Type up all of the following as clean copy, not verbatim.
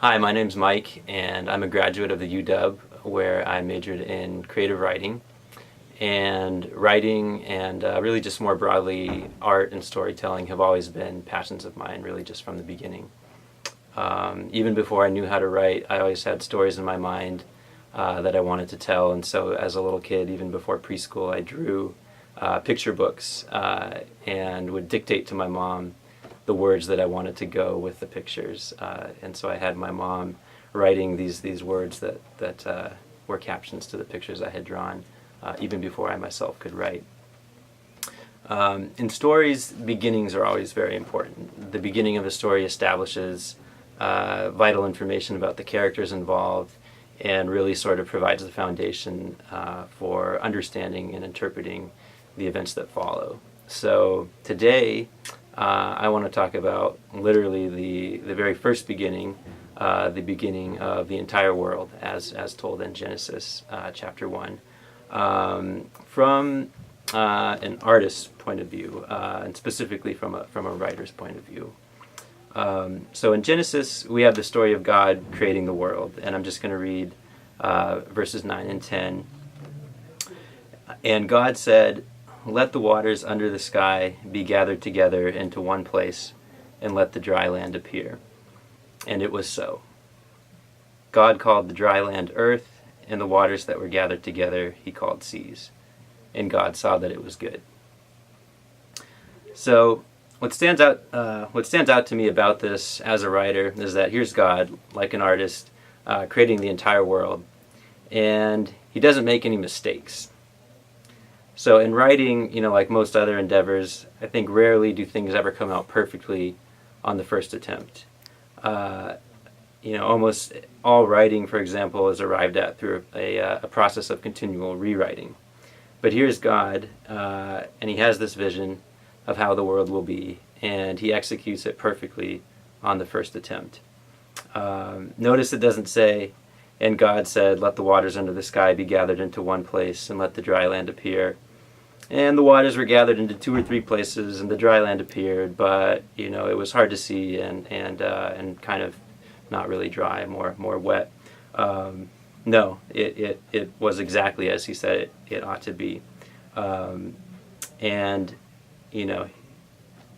Hi, my name's Mike, and I'm a graduate of the UW, where I majored in creative writing. And writing and really just more broadly art and storytelling have always been passions of mine, really just from the beginning. Even before I knew how to write, I always had stories in my mind that I wanted to tell. And so as a little kid, even before preschool, I drew picture books and would dictate to my mom the words that I wanted to go with the pictures. And so I had my mom writing these words that were captions to the pictures I had drawn, even before I myself could write. In stories, beginnings are always very important. The beginning of a story establishes vital information about the characters involved and really sort of provides the foundation for understanding and interpreting the events that follow. So today, I want to talk about literally the very first beginning, the beginning of the entire world as told in Genesis chapter 1, from an artist's point of view, and specifically from a writer's point of view. So in Genesis, we have the story of God creating the world, and I'm just going to read verses 9 and 10. And God said, "Let the waters under the sky be gathered together into one place, and let the dry land appear." And it was so. God called the dry land earth, and the waters that were gathered together he called seas. And God saw that it was good. So what stands out to me about this as a writer is that here's God, like an artist, creating the entire world, and he doesn't make any mistakes. So in writing, like most other endeavors, I think rarely do things ever come out perfectly on the first attempt. Almost all writing, for example, is arrived at through a process of continual rewriting. But here's God, and he has this vision of how the world will be, and he executes it perfectly on the first attempt. Notice it doesn't say, "And God said, let the waters under the sky be gathered into one place, and let the dry land appear. And the waters were gathered into 2 or 3 places, and the dry land appeared, but it was hard to see and kind of not really dry, more wet." No, it was exactly as he said it ought to be. And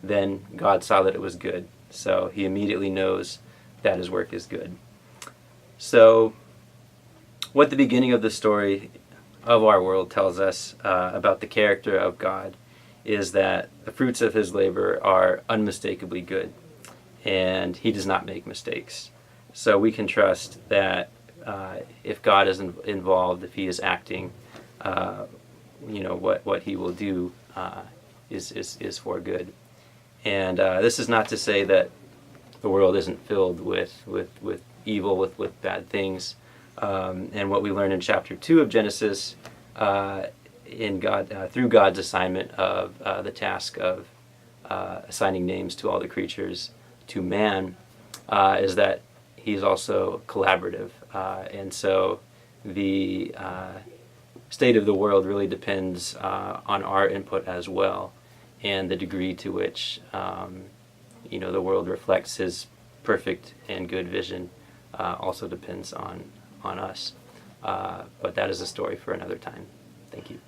then God saw that it was good, so he immediately knows that his work is good. So what the beginning of the story of our world tells us about the character of God is that the fruits of his labor are unmistakably good, and he does not make mistakes. So we can trust that if God is involved, if he is acting, what he will do is for good. And this is not to say that the world isn't filled with evil, with bad things. And what we learn in chapter 2 of Genesis, through God's assignment of the task of assigning names to all the creatures to man, is that he's also collaborative. And so the state of the world really depends on our input as well, and the degree to which the world reflects his perfect and good vision also depends on us. But that is a story for another time. Thank you.